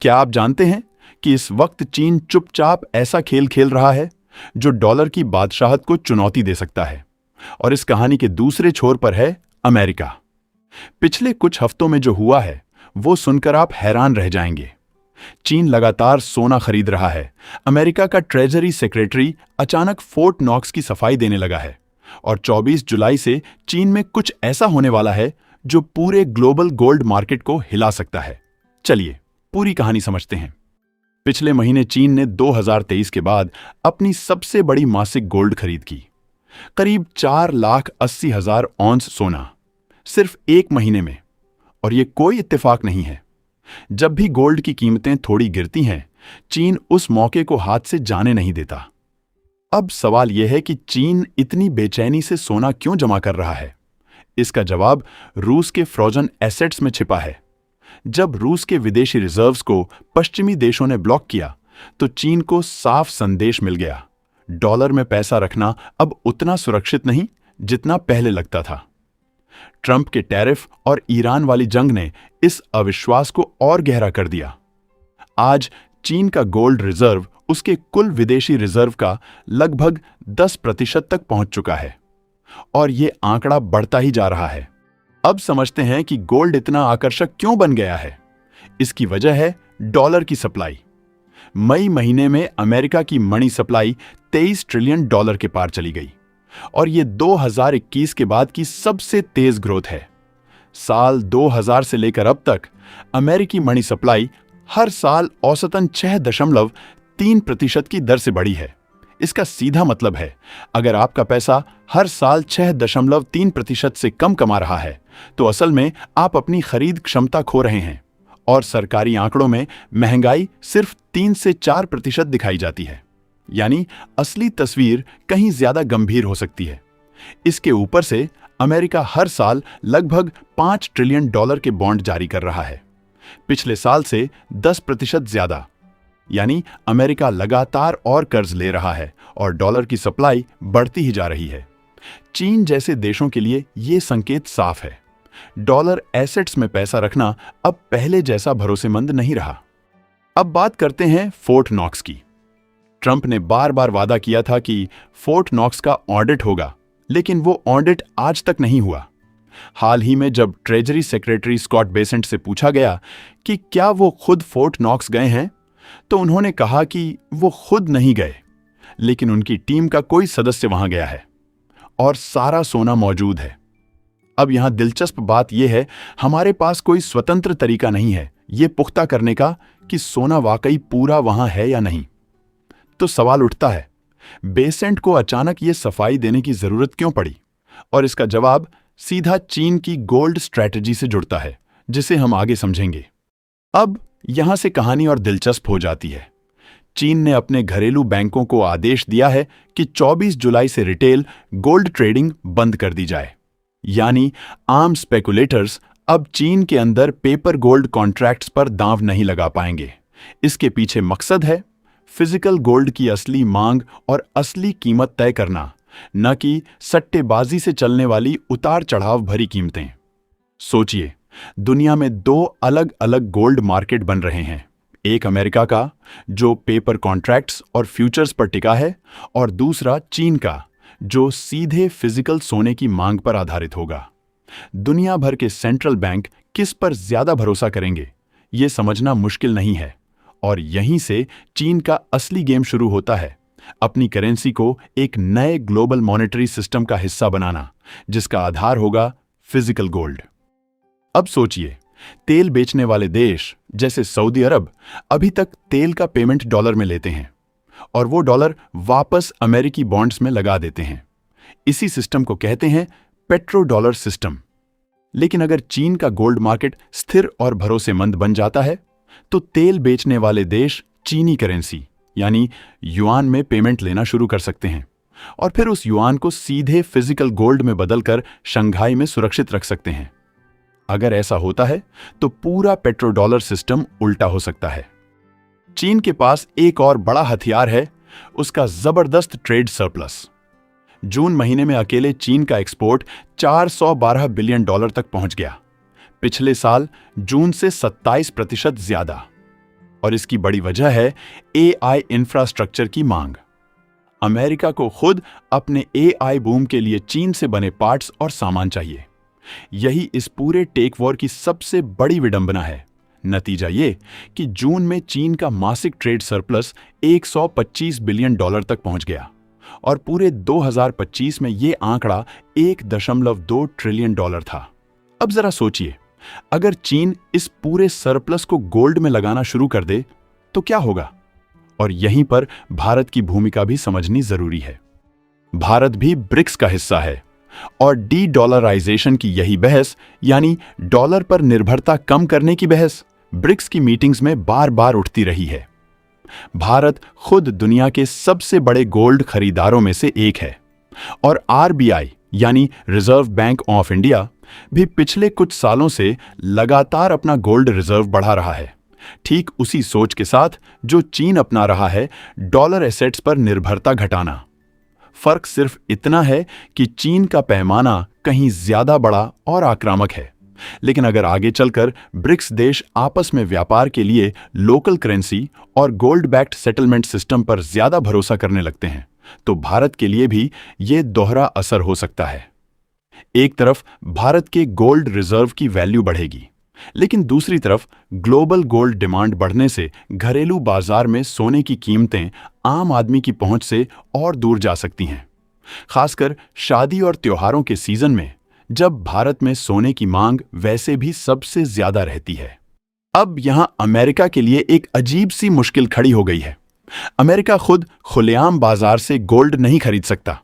क्या आप जानते हैं कि इस वक्त चीन चुपचाप ऐसा खेल खेल रहा है जो डॉलर की बादशाहत को चुनौती दे सकता है? और इस कहानी के दूसरे छोर पर है अमेरिका। पिछले कुछ हफ्तों में जो हुआ है वो सुनकर आप हैरान रह जाएंगे। चीन लगातार सोना खरीद रहा है। अमेरिका का ट्रेजरी सेक्रेटरी अचानक फोर्ट नॉक्स की सफाई देने लगा है और 24 जुलाई से चीन में कुछ ऐसा होने वाला है जो पूरे ग्लोबल गोल्ड मार्केट को हिला सकता है। चलिए पूरी कहानी समझते हैं। पिछले महीने चीन ने 2023 के बाद अपनी सबसे बड़ी मासिक गोल्ड खरीद की, करीब 4,80,000 औंस सोना सिर्फ एक महीने में। और ये कोई इत्तेफाक नहीं है। जब भी गोल्ड की कीमतें थोड़ी गिरती हैं, चीन उस मौके को हाथ से जाने नहीं देता। अब सवाल यह है कि चीन इतनी बेचैनी से सोना क्यों जमा कर रहा है? इसका जवाब रूस के फ्रोजन एसेट्स में छिपा है। जब रूस के विदेशी रिजर्व्स को पश्चिमी देशों ने ब्लॉक किया तो चीन को साफ संदेश मिल गया, डॉलर में पैसा रखना अब उतना सुरक्षित नहीं जितना पहले लगता था। ट्रंप के टैरिफ और ईरान वाली जंग ने इस अविश्वास को और गहरा कर दिया। आज चीन का गोल्ड रिजर्व उसके कुल विदेशी रिजर्व का लगभग 10% तक पहुंच चुका है और ये आंकड़ा बढ़ता ही जा रहा है। अब समझते हैं कि गोल्ड इतना आकर्षक क्यों बन गया है। इसकी वजह है डॉलर की सप्लाई। मई महीने में अमेरिका की मनी सप्लाई 23 ट्रिलियन डॉलर के पार चली गई और ये 2021 के बाद की सबसे तेज ग्रोथ है। साल 2000 से लेकर अब तक अमेरिकी मनी सप्लाई हर साल औसतन 6.3% की दर से बढ़ी है। इसका सीधा मतलब है, अगर आपका पैसा हर साल 6.3% से कम कमा रहा है तो असल में आप अपनी खरीद क्षमता खो रहे हैं और सरकारी आंकड़ों में महंगाई सिर्फ 3 से 4% दिखाई जाती है। यानी असली तस्वीर कहीं ज्यादा गंभीर हो सकती है। इसके ऊपर से अमेरिका हर साल लगभग 5 ट्रिलियन डॉलर के बॉन्ड जारी कर रहा है, पिछले साल से 10% ज्यादा। यानी अमेरिका लगातार और कर्ज ले रहा है और डॉलर की सप्लाई बढ़ती ही जा रही है। चीन जैसे देशों के लिए यह संकेत साफ है, डॉलर एसेट्स में पैसा रखना अब पहले जैसा भरोसेमंद नहीं रहा। अब बात करते हैं फोर्ट नॉक्स की। ट्रंप ने बार बार वादा किया था कि फोर्ट नॉक्स का ऑडिट होगा, लेकिन वो ऑडिट आज तक नहीं हुआ। हाल ही में जब ट्रेजरी सेक्रेटरी स्कॉट बेसेंट से पूछा गया कि क्या वो खुद फोर्ट नॉक्स गए हैं, तो उन्होंने कहा कि वो खुद नहीं गए, लेकिन उनकी टीम का कोई सदस्य वहां गया है और सारा सोना मौजूद है। अब यहां दिलचस्प बात यह है, हमारे पास कोई स्वतंत्र तरीका नहीं है ये पुख्ता करने का कि सोना वाकई पूरा वहां है या नहीं। तो सवाल उठता है, बेसेंट को अचानक ये सफाई देने की जरूरत क्यों पड़ी? और इसका जवाब सीधा चीन की गोल्ड स्ट्रैटेजी से जुड़ता है, जिसे हम आगे समझेंगे। अब यहां से कहानी और दिलचस्प हो जाती है। चीन ने अपने घरेलू बैंकों को आदेश दिया है कि 24 जुलाई से रिटेल गोल्ड ट्रेडिंग बंद कर दी जाए। यानी आम स्पेकुलेटर्स अब चीन के अंदर पेपर गोल्ड कॉन्ट्रैक्ट्स पर दांव नहीं लगा पाएंगे। इसके पीछे मकसद है फिजिकल गोल्ड की असली मांग और असली कीमत तय करना, न कि सट्टेबाजी से चलने वाली उतार चढ़ाव भरी कीमतें। सोचिए, दुनिया में 2 अलग अलग गोल्ड मार्केट बन रहे हैं। एक अमेरिका का जो पेपर कॉन्ट्रैक्ट्स और फ्यूचर्स पर टिका है, और दूसरा चीन का जो सीधे फिजिकल सोने की मांग पर आधारित होगा। दुनिया भर के सेंट्रल बैंक किस पर ज्यादा भरोसा करेंगे, ये समझना मुश्किल नहीं है। और यहीं से चीन का असली गेम शुरू होता है, अपनी करेंसी को एक नए ग्लोबल मॉनेटरी सिस्टम का हिस्सा बनाना, जिसका आधार होगा फिजिकल गोल्ड। अब सोचिए, तेल बेचने वाले देश जैसे सऊदी अरब अभी तक तेल का पेमेंट डॉलर में लेते हैं और वो डॉलर वापस अमेरिकी बॉन्ड्स में लगा देते हैं। इसी सिस्टम को कहते हैं पेट्रो डॉलर सिस्टम। लेकिन अगर चीन का गोल्ड मार्केट स्थिर और भरोसेमंद बन जाता है तो तेल बेचने वाले देश चीनी करेंसी यानी युआन में पेमेंट लेना शुरू कर सकते हैं और फिर उस युआन को सीधे फिजिकल गोल्ड में बदलकर शंघाई में सुरक्षित रख सकते हैं। अगर ऐसा होता है तो पूरा पेट्रो डॉलर सिस्टम उल्टा हो सकता है। चीन के पास एक और बड़ा हथियार है, उसका जबरदस्त ट्रेड सरप्लस। जून महीने में अकेले चीन का एक्सपोर्ट 412 बिलियन डॉलर तक पहुंच गया, पिछले साल जून से 27% ज्यादा। और इसकी बड़ी वजह है AI इंफ्रास्ट्रक्चर की मांग। अमेरिका को खुद अपने AI बूम के लिए चीन से बने पार्ट्स और सामान चाहिए। यही इस पूरे टेक वॉर की सबसे बड़ी विडंबना है। नतीजा ये कि जून में चीन का मासिक ट्रेड सरप्लस $125 बिलियन तक पहुंच गया और पूरे 2025 में ये आंकड़ा $1.2 ट्रिलियन था। अब जरा सोचिए, अगर चीन इस पूरे सरप्लस को गोल्ड में लगाना शुरू कर दे तो क्या होगा? और यहीं पर भारत की भूमिका भी समझनी जरूरी है। भारत भी ब्रिक्स का हिस्सा है और डी-डॉलराइजेशन की यही बहस, यानी डॉलर पर निर्भरता कम करने की बहस, ब्रिक्स की मीटिंग्स में बार बार उठती रही है। भारत खुद दुनिया के सबसे बड़े गोल्ड खरीदारों में से एक है और RBI यानी रिजर्व बैंक ऑफ इंडिया भी पिछले कुछ सालों से लगातार अपना गोल्ड रिजर्व बढ़ा रहा है, ठीक उसी सोच के साथ जो चीन अपना रहा है, डॉलर एसेट्स पर निर्भरता घटाना। फर्क सिर्फ इतना है कि चीन का पैमाना कहीं ज्यादा बड़ा और आक्रामक है, लेकिन अगर आगे चलकर ब्रिक्स देश आपस में व्यापार के लिए लोकल करेंसी और गोल्ड बैक्ड सेटलमेंट सिस्टम पर ज्यादा भरोसा करने लगते हैं तो भारत के लिए भी ये दोहरा असर हो सकता है। एक तरफ भारत के गोल्ड रिजर्व की वैल्यू बढ़ेगी, लेकिन दूसरी तरफ ग्लोबल गोल्ड डिमांड बढ़ने से घरेलू बाजार में सोने की कीमतें आम आदमी की पहुंच से और दूर जा सकती हैं, खासकर शादी और त्योहारों के सीजन में, जब भारत में सोने की मांग वैसे भी सबसे ज्यादा रहती है। अब यहां अमेरिका के लिए एक अजीब सी मुश्किल खड़ी हो गई है। अमेरिका खुद खुलेआम बाजार से गोल्ड नहीं खरीद सकता,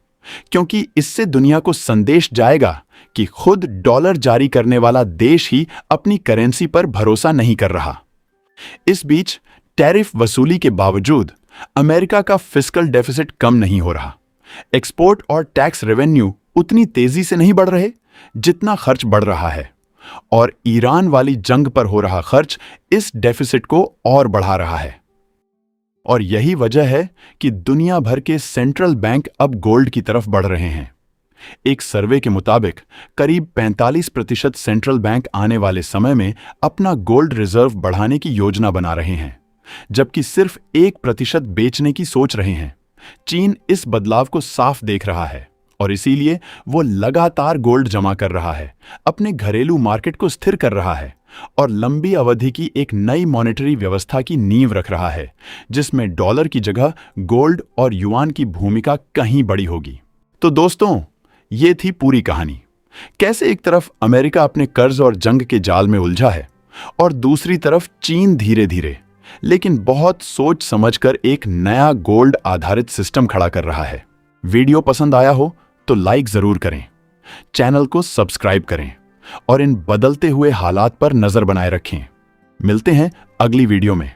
क्योंकि इससे दुनिया को संदेश जाएगा कि खुद डॉलर जारी करने वाला देश ही अपनी करेंसी पर भरोसा नहीं कर रहा। इस बीच टैरिफ वसूली के बावजूद अमेरिका का फिस्कल डेफिसिट कम नहीं हो रहा। एक्सपोर्ट और टैक्स रेवेन्यू उतनी तेजी से नहीं बढ़ रहे जितना खर्च बढ़ रहा है, और ईरान वाली जंग पर हो रहा खर्च इस डेफिसिट को और बढ़ा रहा है। और यही वजह है कि दुनिया भर के सेंट्रल बैंक अब गोल्ड की तरफ बढ़ रहे हैं। एक सर्वे के मुताबिक करीब 45% सेंट्रल बैंक आने वाले समय में अपना गोल्ड रिजर्व बढ़ाने की योजना बना रहे हैं, जबकि सिर्फ 1% बेचने की सोच रहे हैं। चीन इस बदलाव को साफ देख रहा है और इसीलिए वो लगातार गोल्ड जमा कर रहा है, अपने घरेलू मार्केट को स्थिर कर रहा है और लंबी अवधि की एक नई मॉनेटरी व्यवस्था की नींव रख रहा है, जिसमें डॉलर की जगह गोल्ड और युआन की भूमिका कहीं बड़ी होगी। तो दोस्तों, ये थी पूरी कहानी। कैसे एक तरफ अमेरिका अपने कर्ज और जंग के जाल में उलझा है और दूसरी तरफ चीन धीरे धीरे लेकिन बहुत सोच समझकर एक नया गोल्ड आधारित सिस्टम खड़ा कर रहा है। वीडियो पसंद आया हो तो लाइक जरूर करें, चैनल को सब्सक्राइब करें और इन बदलते हुए हालात पर नजर बनाए रखें। मिलते हैं अगली वीडियो में।